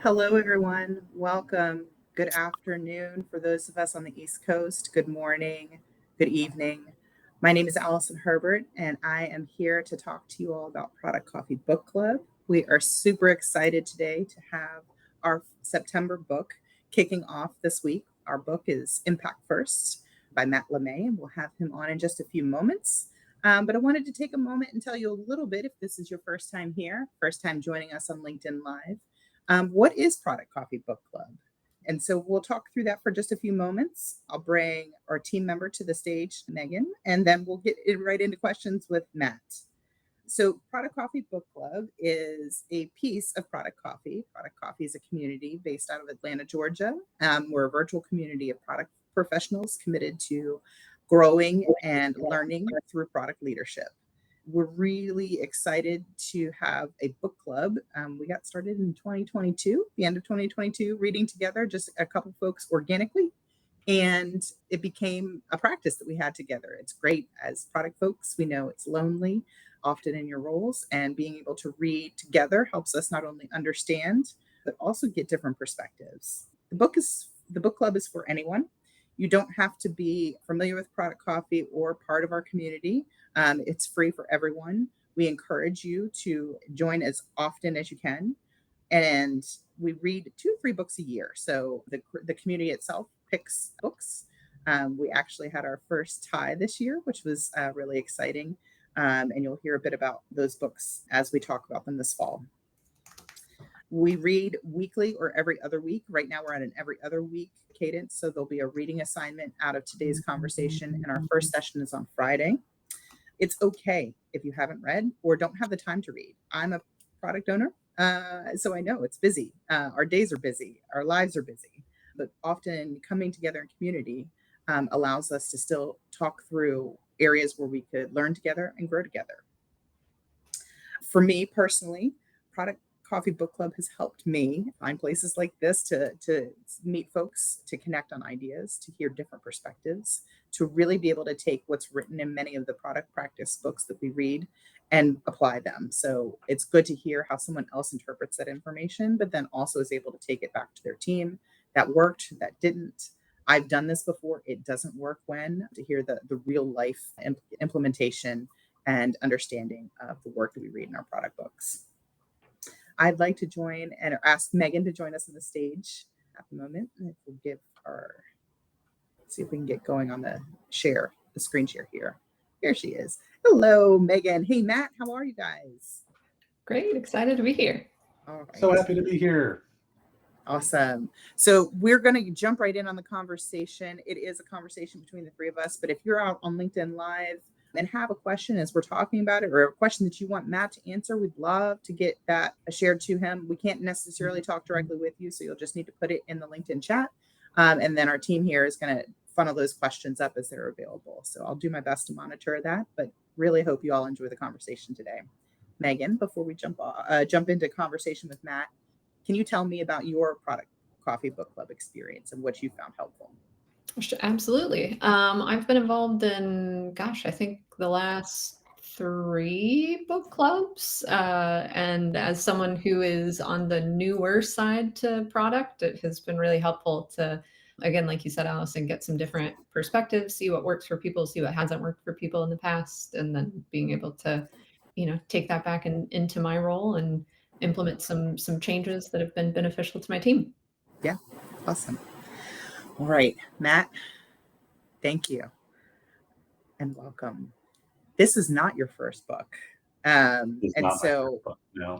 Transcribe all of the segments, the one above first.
Hello, everyone. Welcome. Good afternoon for those of us on the East Coast. Good morning. Good evening. My name is Allison Herbert, and I am here to talk to you all about Product Coffee Book Club. We are super excited today to have our September book kicking off this week. Our book is Impact First by Matt LeMay, and we'll have him on in just a few moments. But I wanted to take a moment and tell you a little bit, if this is your first time here, first time joining us on LinkedIn Live. What is Product Coffee Book Club? And so we'll talk through that for just a few moments. I'll bring our team member to the stage, Megan, and then we'll get right into questions with Matt. So Product Coffee Book Club is a piece of Product Coffee. Product Coffee is a community based out of Atlanta, Georgia. We're a virtual community of product professionals committed to growing and learning through product leadership. We're really excited to have a book club. We got started in 2022, the end of 2022, reading together, just a couple folks organically. And it became a practice that we had together. It's great as product folks. We know it's lonely often in your roles, and being able to read together helps us not only understand, but also get different perspectives. The book club is for anyone. You don't have to be familiar with Product Coffee or part of our community. It's free for everyone. We encourage you to join as often as you can. And we read 2 free books a year. So the community itself picks books. We actually had our first tie this year, which was really exciting. And you'll hear a bit about those books as we talk about them this fall. We read weekly or every other week. Right now, we're at an every other week cadence. So there'll be a reading assignment out of today's conversation. And our first session is on Friday. It's okay if you haven't read or don't have the time to read. I'm a product owner, so I know it's busy. Our days are busy. Our lives are busy. But often coming together in community allows us to still talk through areas where we could learn together and grow together. For me personally, Product Coffee Book Club has helped me find places like this to meet folks, to connect on ideas, to hear different perspectives, to really be able to take what's written in many of the product practice books that we read and apply them. So it's good to hear how someone else interprets that information, but then also is able to take it back to their team. That worked, that didn't. I've done this before. It doesn't work when to hear the real life implementation and understanding of the work that we read in our product books. I'd like to join and ask Megan to join us on the stage at the moment. And we'll see if we can get going on the screen share here. Here she is. Hello, Megan. Hey, Matt, how are you guys? Great. Excited to be here. All right. So happy to be here. Awesome. So we're going to jump right in on the conversation. It is a conversation between the three of us, but if you're out on LinkedIn Live and have a question as we're talking about it, or a question that you want Matt to answer, we'd love to get that shared to him. We can't necessarily talk directly with you, so you'll just need to put it in the LinkedIn chat. And then our team here is going to funnel those questions up as they're available. So I'll do my best to monitor that, but really hope you all enjoy the conversation today. Megan, before we jump into conversation with Matt, can you tell me about your Product Coffee Book Club experience and what you found helpful? Absolutely. I've been involved in, I think the last 3 book clubs. And as someone who is on the newer side to product, it has been really helpful to, again, like you said, Allison, get some different perspectives, see what works for people, see what hasn't worked for people in the past, and then being able to, take that back into my role and implement some changes that have been beneficial to my team. Yeah, awesome. All right, Matt, thank you and welcome. This is not your first book. And so, no.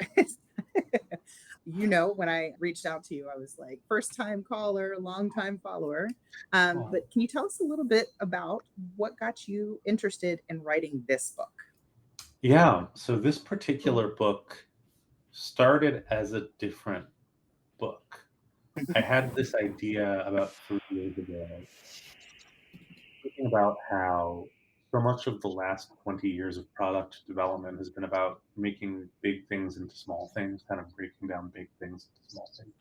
When I reached out to you, I was like, first time caller, long time follower. But can you tell us a little bit about what got you interested in writing this book? Yeah, so this particular book started as a different book. I had this idea about 3 years ago, thinking about how so much of the last 20 years of product development has been about making big things into small things, kind of breaking down big things into small things.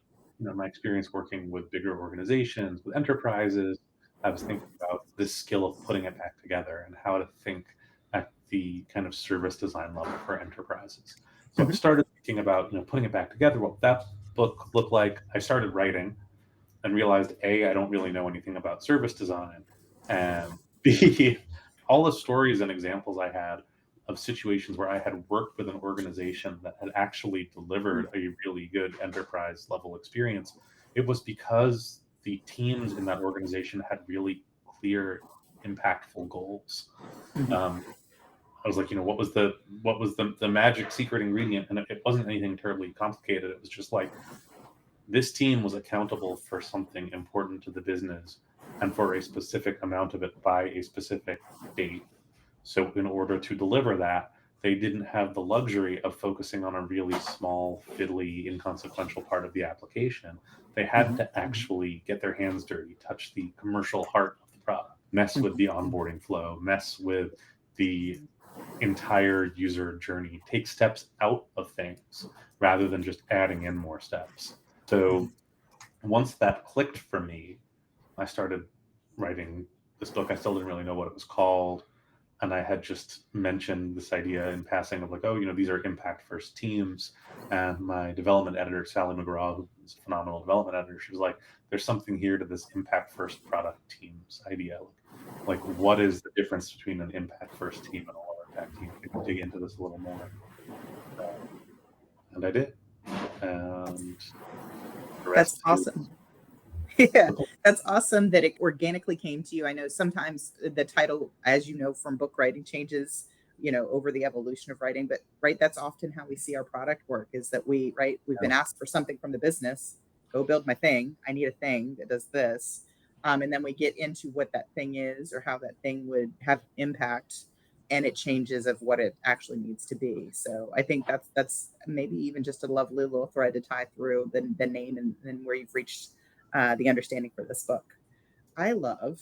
My experience working with bigger organizations, with enterprises, I was thinking about this skill of putting it back together and how to think at the kind of service design level for enterprises. So I started thinking about, putting it back together. Well, that book look like? I started writing and realized A, I don't really know anything about service design, and B, all the stories and examples I had of situations where I had worked with an organization that had actually delivered a really good enterprise level experience, it was because the teams in that organization had really clear, impactful goals. I was like, what was the magic secret ingredient? And it wasn't anything terribly complicated. It was just like, this team was accountable for something important to the business and for a specific amount of it by a specific date. So in order to deliver that, they didn't have the luxury of focusing on a really small, fiddly, inconsequential part of the application. They had to actually get their hands dirty, touch the commercial heart of the product, mess with the onboarding flow, mess with the entire user journey, take steps out of things rather than just adding in more steps. So once that clicked for me, I started writing this book. I still didn't really know what it was called. And I had just mentioned this idea in passing of like, these are impact first teams. And my development editor, Sally McGraw, who's a phenomenal development editor, she was like, there's something here to this impact first product teams idea. Like what is the difference between an impact first team and a low impact team? Can we dig into this a little more? And I did. And that's awesome. Yeah, that's awesome that it organically came to you. I know sometimes the title, as you know, from book writing changes, over the evolution of writing, but that's often how we see our product work, is that we've been asked for something from the business, go build my thing. I need a thing that does this. And then we get into what that thing is or how that thing would have impact, and it changes of what it actually needs to be. So I think that's maybe even just a lovely little thread to tie through the name and where you've reached the understanding for this book. I love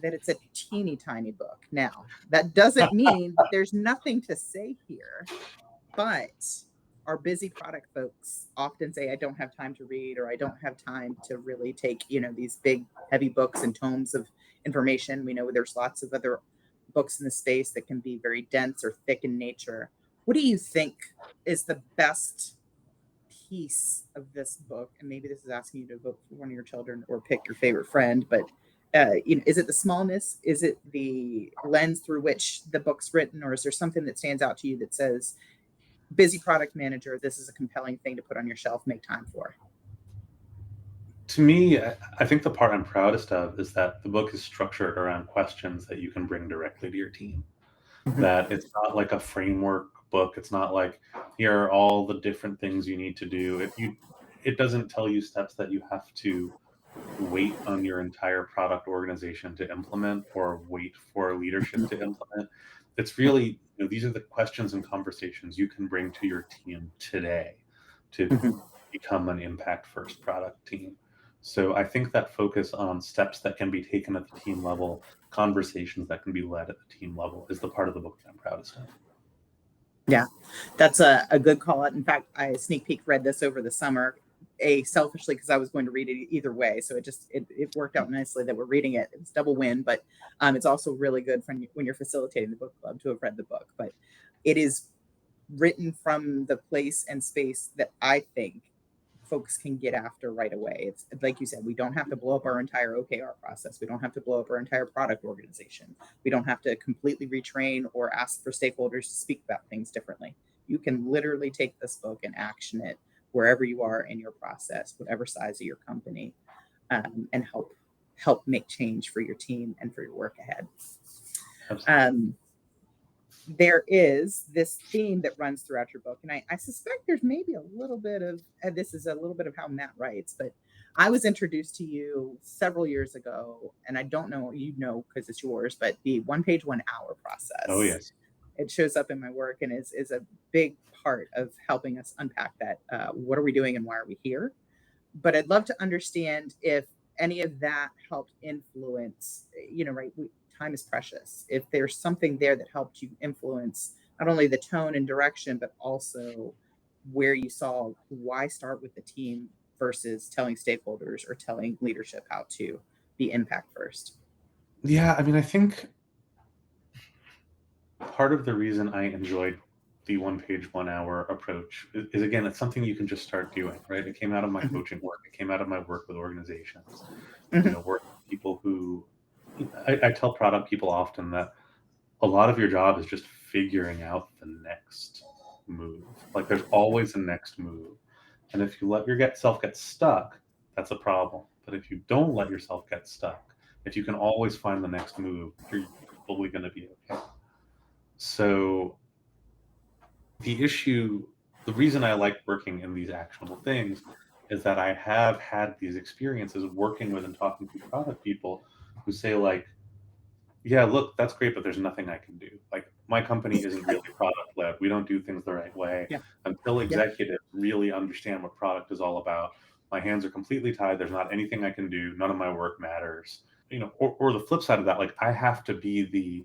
that it's a teeny tiny book. Now, that doesn't mean that there's nothing to say here, but our busy product folks often say, I don't have time to read, or I don't have time to really take, these big, heavy books and tomes of information. We know there's lots of other books in the space that can be very dense or thick in nature. What do you think is the best piece of this book? And maybe this is asking you to vote for one of your children or pick your favorite friend, but is it the smallness? Is it the lens through which the book's written? Or is there something that stands out to you that says, busy product manager, this is a compelling thing to put on your shelf, make time for? To me, I think the part I'm proudest of is that the book is structured around questions that you can bring directly to your team. That it's not like a framework book. It's not like, here are all the different things you need to do. It doesn't tell you steps that you have to wait on your entire product organization to implement or wait for leadership to implement. It's really, these are the questions and conversations you can bring to your team today to become an impact first product team. So I think that focus on steps that can be taken at the team level, conversations that can be led at the team level, is the part of the book that I'm proudest of. Yeah, that's a good call out. In fact, I sneak peek read this over the summer, selfishly, because I was going to read it either way. So it worked out nicely that we're reading it. It's double win, but it's also really good when you're facilitating the book club to have read the book. But it is written from the place and space that I think folks can get after right away. It's like you said, we don't have to blow up our entire OKR process. We don't have to blow up our entire product organization. We don't have to completely retrain or ask for stakeholders to speak about things differently. You can literally take this book and action it wherever you are in your process, whatever size of your company, and help make change for your team and for your work ahead. There is this theme that runs throughout your book, and I suspect there's maybe a little bit of this is a little bit of how Matt writes, but I was introduced to you several years ago, and I don't know, because it's yours, but the 1 page 1 hour process. Oh yes, it shows up in my work and is a big part of helping us unpack that. What are we doing and why are we here? But I'd love to understand if any of that helped influence, time is precious. If there's something there that helped you influence not only the tone and direction, but also where you saw why start with the team versus telling stakeholders or telling leadership how to be impact first. Yeah, I mean, I think part of the reason I enjoyed the 1 page, 1 hour approach is again, it's something you can just start doing, right? It came out of my coaching work. It came out of my work with organizations, work with people who, I tell product people often that a lot of your job is just figuring out the next move. Like there's always a next move. And if you let yourself get stuck, that's a problem. But if you don't let yourself get stuck, if you can always find the next move, you're probably going to be okay. So the reason I like working in these actionable things is that I have had these experiences working with and talking to product people who say like, yeah, look, that's great, but there's nothing I can do. Like my company isn't really product led. We don't do things the right way. Yeah. Until executives really understand what product is all about, my hands are completely tied. There's not anything I can do. None of my work matters. Or the flip side of that, like I have to be the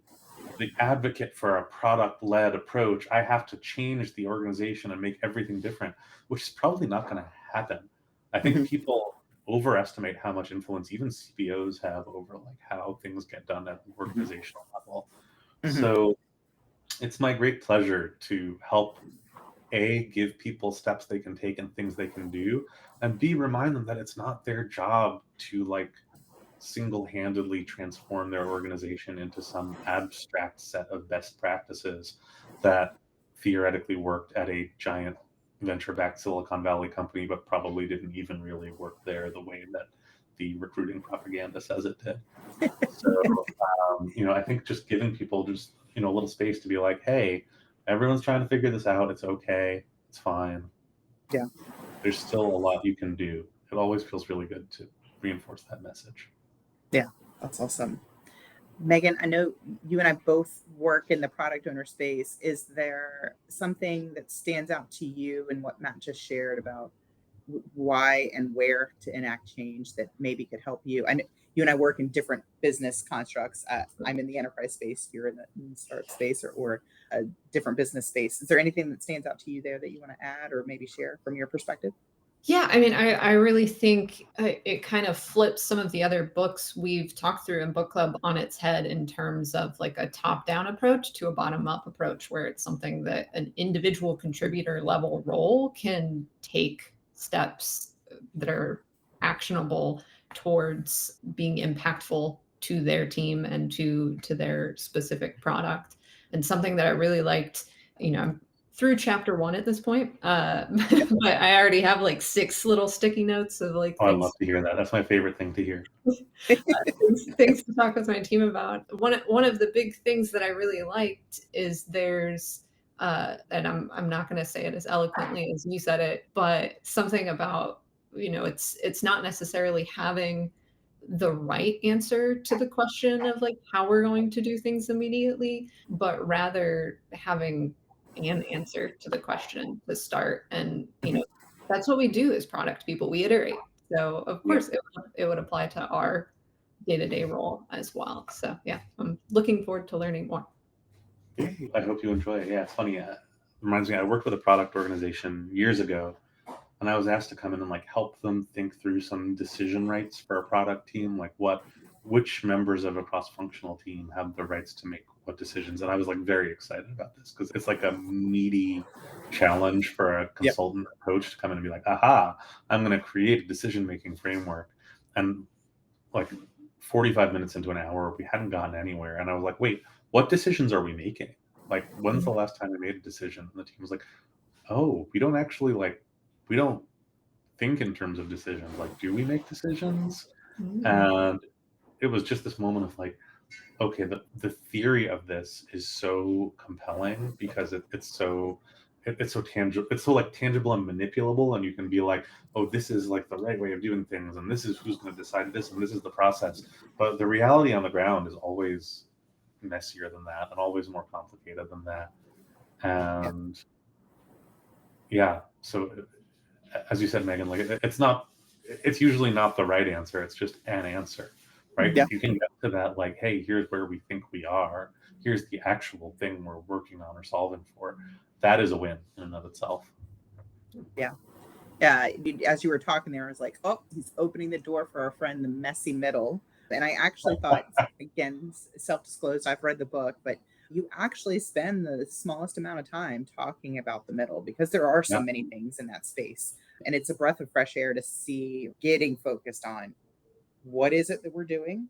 advocate for a product led approach. I have to change the organization and make everything different, which is probably not going to happen. I think people overestimate how much influence even CPOs have over like how things get done at an organizational level. So it's my great pleasure to help give people steps they can take and things they can do, and B, remind them that it's not their job to like single-handedly transform their organization into some abstract set of best practices that theoretically worked at a giant venture-backed Silicon Valley company, but probably didn't even really work there the way that the recruiting propaganda says it did. So, I think just giving people just, a little space to be like, hey, everyone's trying to figure this out. It's okay. It's fine. Yeah. There's still a lot you can do. It always feels really good to reinforce that message. Yeah, that's awesome. Megan, I know you and I both work in the product owner space. Is there something that stands out to you in what Matt just shared about why and where to enact change that maybe could help you? I know you and I work in different business constructs. I'm in the enterprise space, you're in the startup space or a different business space. Is there anything that stands out to you there that you want to add or maybe share from your perspective? Yeah, I mean, I really think it kind of flips some of the other books we've talked through in book club on its head in terms of like a top-down approach to a bottom-up approach, where it's something that an individual contributor level role can take steps that are actionable towards being impactful to their team and to their specific product. And something that I really liked, through chapter 1 at this point, but I already have like 6 little sticky notes of like I love to hear that. That's my favorite thing to hear. things to talk with my team about. One of the big things that I really liked is there's and I'm not going to say it as eloquently as you said it, but something about it's not necessarily having the right answer to the question of like how we're going to do things immediately, but rather having an answer to the question to start. And that's what we do as product people. We iterate. So of course it would apply to our day-to-day role as well. So yeah, I'm looking forward to learning more. I hope you enjoy it. Yeah, it's funny. It reminds me, I worked with a product organization years ago, and I was asked to come in and like help them think through some decision rights for a product team, like which members of a cross-functional team have the rights to make what decisions. And I was like very excited about this because it's like a meaty challenge for a consultant approach to come in and be like, aha, I'm going to create a decision-making framework. And like 45 minutes into an hour, we hadn't gotten anywhere. And I was like, wait, what decisions are we making? Like, when's the last time we made a decision? And the team was like, oh, we don't actually we don't think in terms of decisions. Like, do we make decisions? And it was just this moment of like, okay, the theory of this is so compelling because it's so tangible. It's so like tangible and manipulable, and you can be like, oh, this is like the right way of doing things, and this is who's going to decide this, and this is the process. But the reality on the ground is always messier than that, and always more complicated than that. And so as you said, Megan, like it's usually not the right answer. It's just an answer, right? Yeah. If you can get to that, like, hey, here's where we think we are. Here's the actual thing we're working on or solving for. That is a win in and of itself. Yeah. Yeah. As you were talking there, I was like, oh, he's opening the door for our friend, the messy middle. And I actually thought, again, self-disclosed, I've read the book, but you actually spend the smallest amount of time talking about the middle because there are so many things in that space. And it's a breath of fresh air to see getting focused on what is it that we're doing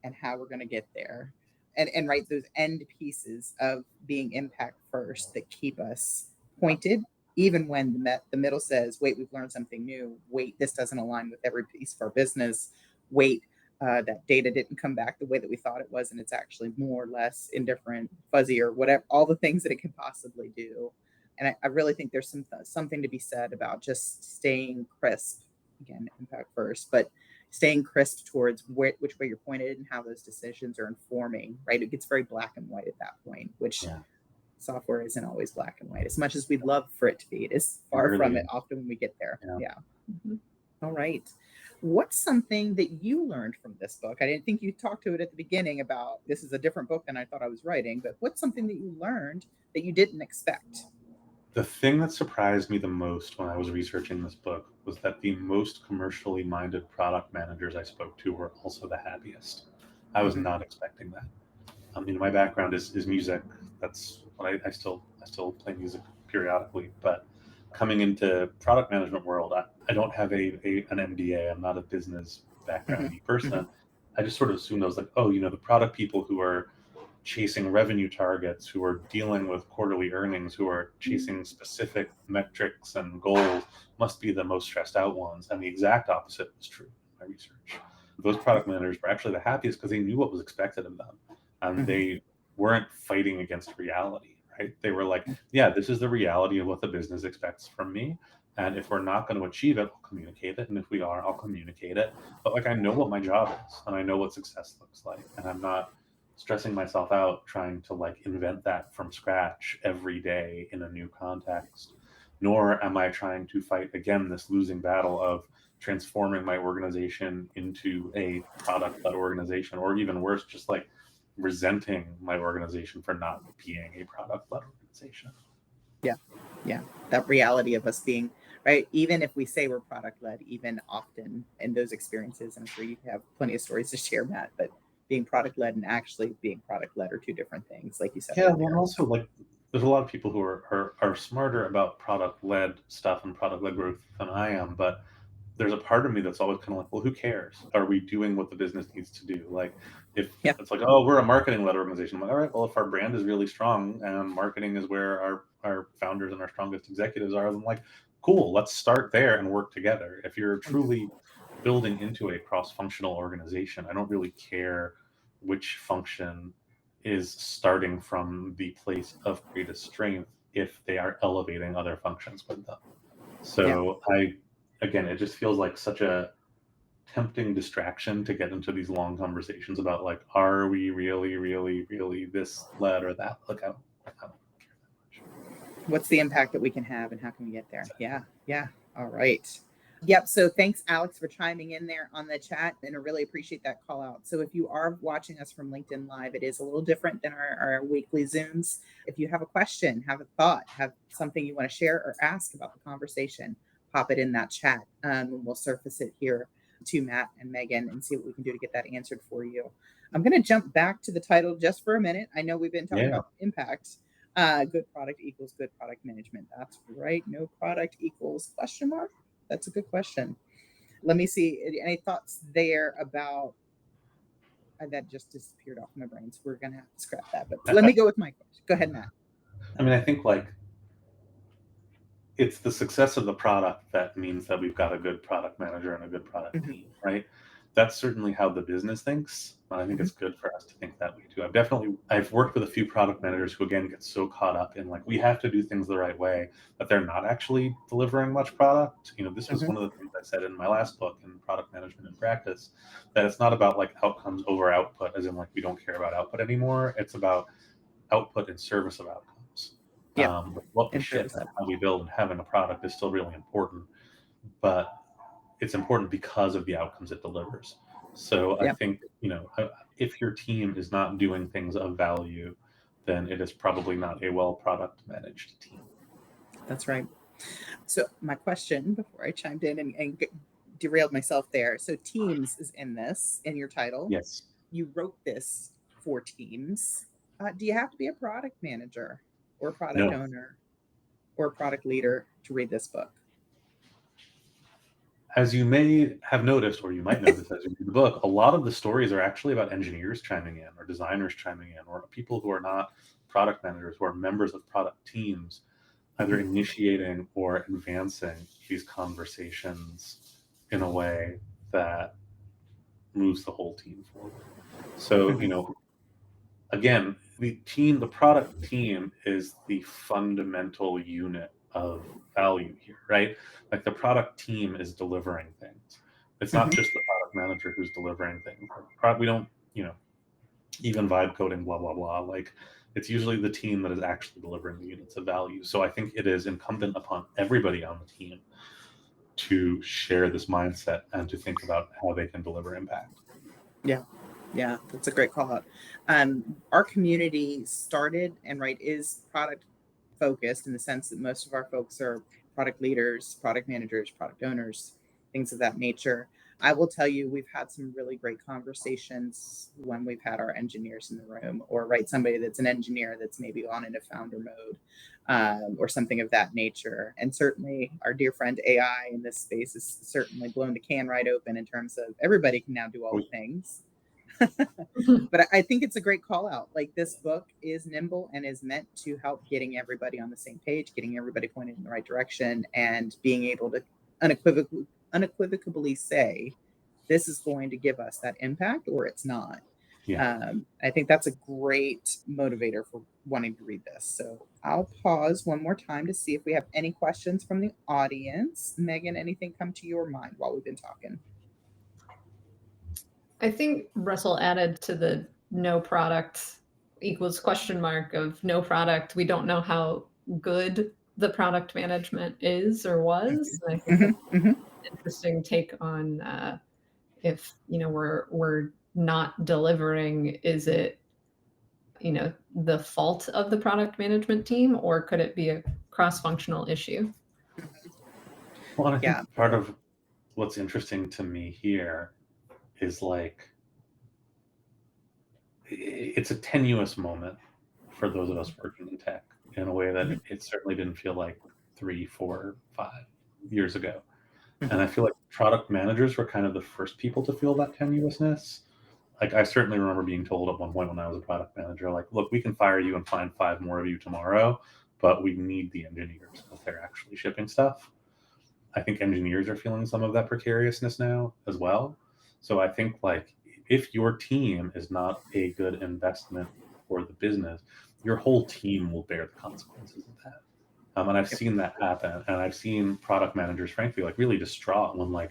and how we're going to get there. And right, those end pieces of being impact first that keep us pointed, even when the middle says, wait, we've learned something new. Wait, this doesn't align with every piece of our business. Wait, that data didn't come back the way that we thought it was, and it's actually more or less indifferent, fuzzy, or whatever, all the things that it can possibly do. And I really think there's something to be said about just staying crisp. Again, impact first, but staying crisp towards which way you're pointed and how those decisions are informing, right? It gets very black and white at that point, which software isn't always black and white. As much as we'd love for it to be, it is far from it often when we get there. Yeah. Mm-hmm. All right. What's something that you learned from this book? I didn't think you talked to it at the beginning about this is a different book than I thought I was writing, but what's something that you learned that you didn't expect? The thing that surprised me the most when I was researching this book was that the most commercially minded product managers I spoke to were also the happiest. I was not expecting that. I mean, my background is music. That's what I still play music periodically. But coming into product management world, I don't have an MBA. I'm not a business background person. I just sort of assumed I was like, oh, the product people who are chasing revenue targets, who are dealing with quarterly earnings, who are chasing specific metrics and goals must be the most stressed out ones. And the exact opposite was true in my research. Those product managers were actually the happiest because they knew what was expected of them. And they weren't fighting against reality, right? They were like, yeah, this is the reality of what the business expects from me. And if we're not going to achieve it, I'll communicate it. And if we are, I'll communicate it. But like, I know what my job is and I know what success looks like. And I'm not stressing myself out trying to like invent that from scratch every day in a new context, nor am I trying to fight again this losing battle of transforming my organization into a product-led organization, or even worse, just like resenting my organization for not being a product-led organization. Yeah, that reality of us being, right, even if we say we're product-led, even often in those experiences, I'm sure you have plenty of stories to share, Matt, but being product-led and actually being product-led are two different things, like you said. Yeah, well, also like there's a lot of people who are smarter about product-led stuff and product-led growth than I am, but there's a part of me that's always kind of like, well, who cares? Are we doing what the business needs to do? Like, if it's like, oh, we're a marketing-led organization, I'm like, all right, well, if our brand is really strong and marketing is where our founders and our strongest executives are, I'm like, cool, let's start there and work together. If you're truly building into a cross-functional organization, I don't really care which function is starting from the place of greatest strength if they are elevating other functions with them. So again, it just feels like such a tempting distraction to get into these long conversations about like, are we really, really, really this led or that? Like, I don't care that much. What's the impact that we can have and how can we get there? Yeah. All right. Yep. So thanks, Alex, for chiming in there on the chat. And I really appreciate that call out. So if you are watching us from LinkedIn Live, it is a little different than our weekly Zooms. If you have a question, have a thought, have something you want to share or ask about the conversation, pop it in that chat. And we'll surface it here to Matt and Megan and see what we can do to get that answered for you. I'm going to jump back to the title just for a minute. I know we've been talking about impact. Good product equals good product management. That's right. No product equals ? That's a good question. Let me see. Any thoughts there about that just disappeared off my brain. So we're going to have to scrap that. But let me go with my question. Go ahead, Matt. I mean, I think like it's the success of the product that means that we've got a good product manager and a good product team, right? That's certainly how the business thinks. I think it's good for us to think that way too. I've worked with a few product managers who again get so caught up in like, we have to do things the right way, that they're not actually delivering much product. This was one of the things I said in my last book in Product Management in Practice, that it's not about like outcomes over output, as in like, we don't care about output anymore. It's about output in service of outcomes. What we ship and how we build and having a product is still really important, but it's important because of the outcomes it delivers. So I think, if your team is not doing things of value, then it is probably not a well product managed team. That's right. So my question before I chimed in and derailed myself there. So teams is in your title. Yes. You wrote this for teams. Do you have to be a product manager or product No. owner or product leader to read this book? As you may have noticed, or you might notice as you read the book, a lot of the stories are actually about engineers chiming in, or designers chiming in, or people who are not product managers, who are members of product teams, either initiating or advancing these conversations in a way that moves the whole team forward. So, again, the product team is the fundamental unit of value here, right? Like the product team is delivering things. It's not just the product manager who's delivering things. We don't, even vibe coding, blah, blah, blah. Like it's usually the team that is actually delivering the units of value. So I think it is incumbent upon everybody on the team to share this mindset and to think about how they can deliver impact. Yeah, that's a great call out. Our community started and is product focused in the sense that most of our folks are product leaders, product managers, product owners, things of that nature. I will tell you, we've had some really great conversations when we've had our engineers in the room, or somebody that's an engineer that's maybe on in a founder mode, or something of that nature. And certainly our dear friend AI in this space has certainly blown the can right open in terms of everybody can now do all the things. But I think it's a great call out. Like this book is nimble and is meant to help getting everybody on the same page, getting everybody pointed in the right direction, and being able to unequivocally say, this is going to give us that impact or it's not. Yeah. I think that's a great motivator for wanting to read this. So I'll pause one more time to see if we have any questions from the audience. Megan, anything come to your mind while we've been talking? I think Russell added to the no product equals question mark of no product. We don't know how good the product management is or was. And I think that's an interesting take on if we're not delivering. Is it the fault of the product management team, or could it be a cross-functional issue? Well, and I think part of what's interesting to me here is like it's a tenuous moment for those of us working in tech in a way that it certainly didn't feel like 3, 4, 5 years ago. And I feel like product managers were kind of the first people to feel that tenuousness. Like I certainly remember being told at one point when I was a product manager, like, look, we can fire you and find 5 more of you tomorrow, but we need the engineers because they're actually shipping stuff. I think engineers are feeling some of that precariousness now as well. So I think like if your team is not a good investment for the business, your whole team will bear the consequences of that. And I've seen that happen. And I've seen product managers, frankly, like really distraught when like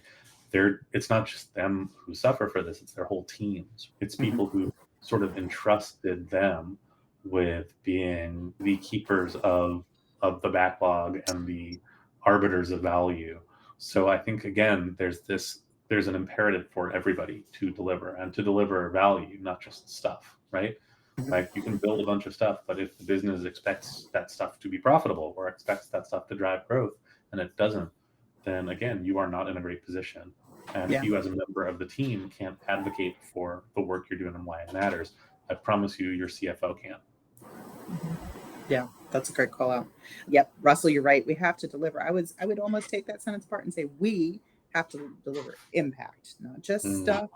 it's not just them who suffer for this, it's their whole teams. It's people who sort of entrusted them with being the keepers of the backlog and the arbiters of value. So I think again, there's an imperative for everybody to deliver and to deliver value, not just stuff, right? Like you can build a bunch of stuff, but if the business expects that stuff to be profitable or expects that stuff to drive growth and it doesn't, then again, you are not in a great position. And if you as a member of the team can't advocate for the work you're doing and why it matters, I promise you your CFO can. Yeah, that's a great call out. Yep, Russell, you're right. We have to deliver. I would almost take that sentence apart and say we have to deliver impact, not just stuff,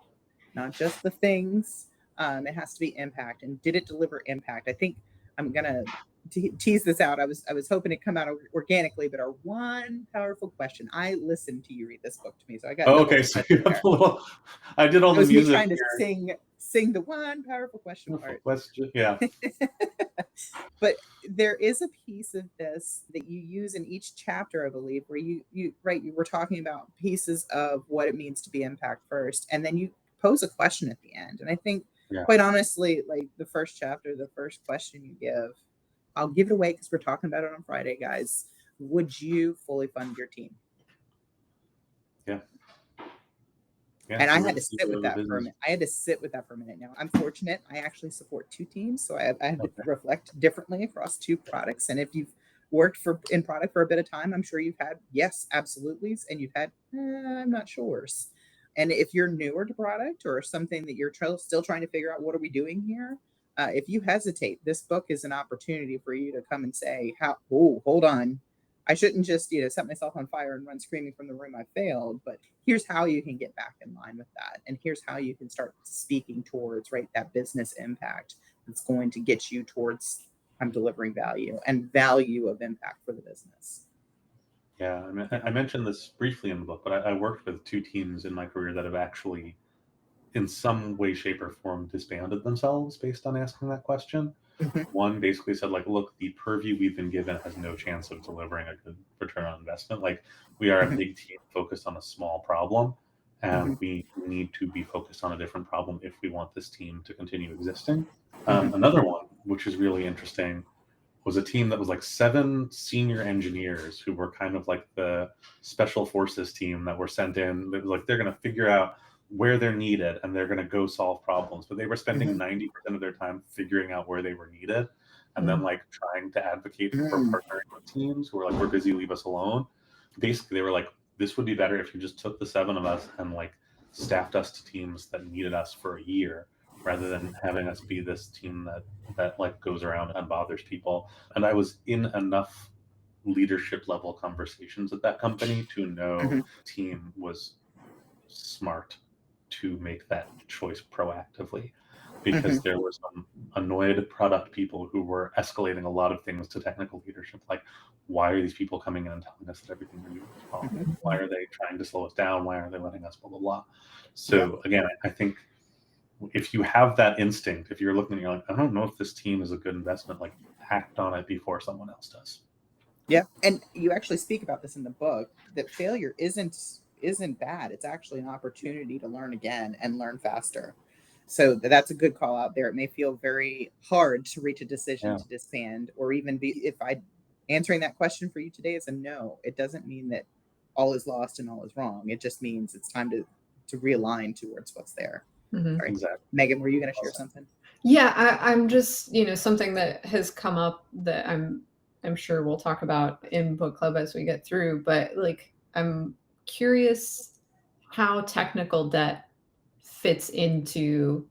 not just the things. It has to be impact. And did it deliver impact? I think I'm gonna tease this out. I was hoping it'd come out organically, but our one powerful question. I listened to you read this book to me, so I got. Okay, so you have a little. I did all the music. Me trying to sing the one powerful question part. Yeah. But there is a piece of this that you use in each chapter, I believe, where you were talking about pieces of what it means to be impact first, and then you pose a question at the end. And I think, quite honestly, like the first chapter, the first question you give, I'll give it away because we're talking about it on Friday, guys. Would you fully fund your team? Yeah. And I had to sit with that for a minute. For a minute now. I'm fortunate. I actually support 2 teams. So I had to reflect differently across 2 products. And if you've worked in product for a bit of time, I'm sure you've had, yes, absolutely's. And you've had, I'm not sure. And if you're newer to product or something that you're still trying to figure out, what are we doing here? If you hesitate, this book is an opportunity for you to come and say, "Oh, hold on. I shouldn't just, set myself on fire and run screaming from the room I failed, but here's how you can get back in line with that. And here's how you can start speaking towards, right, that business impact that's going to get you towards I'm delivering value and value of impact for the business." Yeah, I mean, I mentioned this briefly in the book, but I worked with 2 teams in my career that have actually, in some way, shape, or form, disbanded themselves based on asking that question. Mhm. One basically said, like, look, the purview we've been given has no chance of delivering a good return on investment. Like, we are a Mhm. big team focused on a small problem, and Mhm. we need to be focused on a different problem if we want this team to continue existing. Mhm. Another one, which is really interesting, was a team that was like 7 senior engineers who were kind of like the special forces team that were sent in. It was like they're going to figure out where they're needed and they're going to go solve problems. But they were spending Mhm. 90% of their time figuring out where they were needed and then Mm. like trying to advocate for Mm. partnering with teams who were like, we're busy, leave us alone. Basically, they were like, this would be better if you just took the 7 of us and like staffed us to teams that needed us for a year rather than having us be this team that like goes around and bothers people. And I was in enough leadership level conversations at that company to know Mhm. team was smart to make that choice proactively, because Mhm. there were some annoyed product people who were escalating a lot of things to technical leadership, like, why are these people coming in and telling us that everything we're doing is wrong? Mhm. Why are they trying to slow us down? Why are they letting us blah blah blah? Yep. So again, I think if you have that instinct, if you're looking and you're like, I don't know if this team is a good investment, like, act on it before someone else does. Yeah. And you actually speak about this in the book that failure isn't bad. It's actually an opportunity to learn again and learn faster. So that's a good call out there. It may feel very hard to reach a decision Yeah. to disband, or even be, if I answering that question for you today is a no, it doesn't mean that all is lost and all is wrong. It just means it's time to realign towards what's there. Mhm. All right. Exactly. Megan, were you going to share something? Yeah, I'm just, something that has come up that I'm sure we'll talk about in book club as we get through, but like I'm curious how technical debt fits into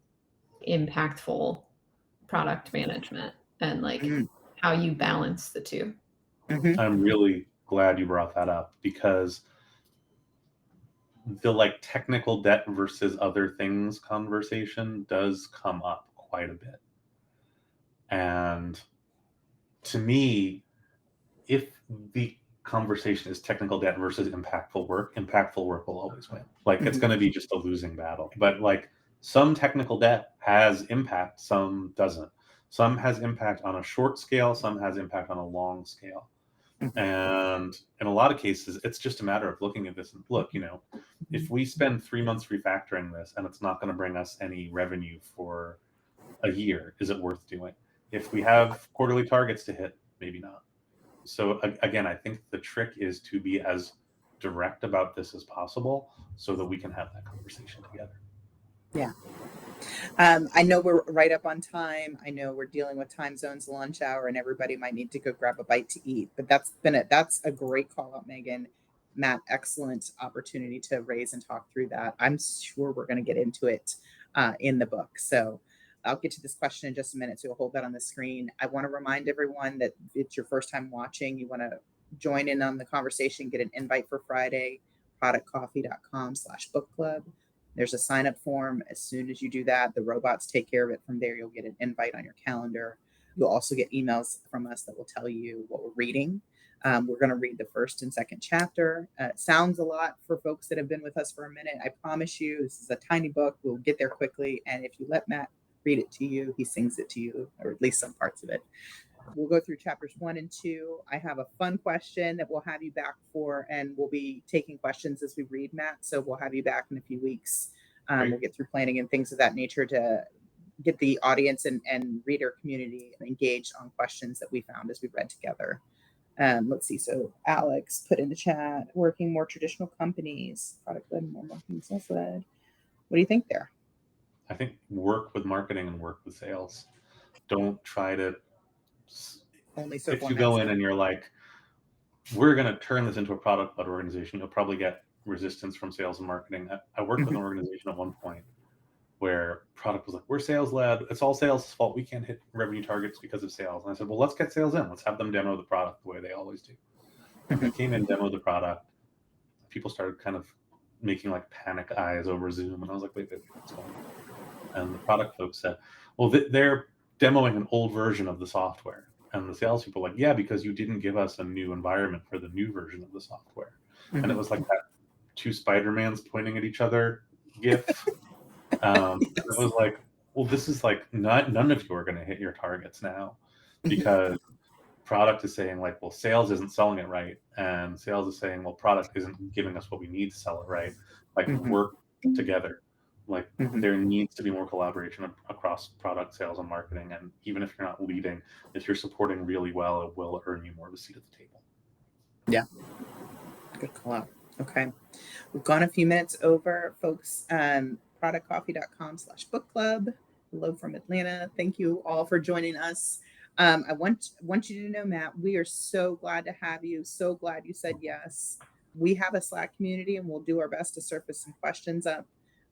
impactful product management and like Mm. how you balance the two. Mhm. I'm really glad you brought that up, because the like technical debt versus other things conversation does come up quite a bit. And to me, if the conversation is technical debt versus impactful work will always win. Like, it's Mhm. going to be just a losing battle. But like, some technical debt has impact, some doesn't. Some has impact on a short scale, some has impact on a long scale. Mhm. And in a lot of cases, it's just a matter of looking at this and look, if we spend 3 months refactoring this and it's not going to bring us any revenue for a year, is it worth doing? If we have quarterly targets to hit, maybe not. So again, I think the trick is to be as direct about this as possible so that we can have that conversation together. Yeah. I know we're right up on time. I know we're dealing with time zones, lunch hour, and everybody might need to go grab a bite to eat. But that's a great call out, Megan. Matt, excellent opportunity to raise and talk through that. I'm sure we're going to get into it in the book. So I'll get to this question in just a minute. So you'll hold that on the screen. I want to remind everyone that if it's your first time watching, you want to join in on the conversation, get an invite for Friday, productcoffee.com/book club. There's a sign up form. As soon as you do that, the robots take care of it from there. You'll get an invite on your calendar. You'll also get emails from us that will tell you what we're reading. We're going to read the first and second chapter. It sounds a lot for folks that have been with us for a minute. I promise you, this is a tiny book. We'll get there quickly. And if you let Matt read it to you, he sings it to you, or at least some parts of it. We'll go through chapters 1 and 2. I have a fun question that we'll have you back for, and we'll be taking questions as we read, Matt. So we'll have you back in a few weeks. We'll get through planning and things of that nature to get the audience and reader community engaged on questions that we found as we read together. Let's see. So Alex put in the chat, working more traditional companies, product led, more marketing sales led. What do you think there? I think work with marketing and work with sales. Don't try to, Only if circle you and go that's in it. and you're like, we're going to turn this into a product led organization, you'll probably get resistance from sales and marketing. I worked with an organization at one point where product was like, we're sales led. It's all sales' fault. We can't hit revenue targets because of sales. And I said, well, let's get sales in. Let's have them demo the product the way they always do. And they came in, demoed the product. People started kind of making like panic eyes over Zoom. And I was like, wait, what's going on? And the product folks said, well, they're demoing an old version of the software. And the salespeople were like, yeah, because you didn't give us a new environment for the new version of the software. And it was like that two Spider-Mans pointing at each other gif. It was like, well, this is like none of you are going to hit your targets now, because product is saying like, well, sales isn't selling it right, and sales is saying, well, product isn't giving us what we need to sell it right. Like, work together. Like, there needs to be more collaboration across product, sales, and marketing. And even if you're not leading, if you're supporting really well, it will earn you more of a seat at the table. Yeah, good call out. Okay, we've gone a few minutes over, folks. Productcoffee.com/bookclub. Hello from Atlanta. Thank you all for joining us. I want you to know, Matt, we are so glad to have you. So glad you said yes. We have a Slack community, and we'll do our best to surface some questions up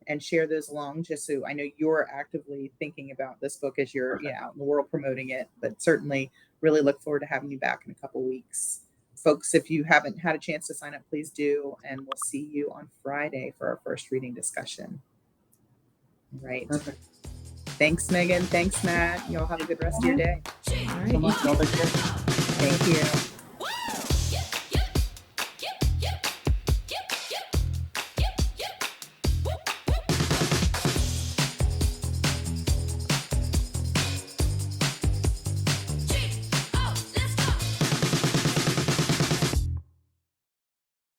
and share those along, just so I know you're actively thinking about this book as you're out in the world promoting it. But certainly really look forward to having you back in a couple weeks. Folks, if you haven't had a chance to sign up, please do. And we'll see you on Friday for our first reading discussion. Right. Perfect. Thanks, Megan. Thanks, Matt. Y'all have a good rest of your day. All right. So much. Y'all take care. Thank you.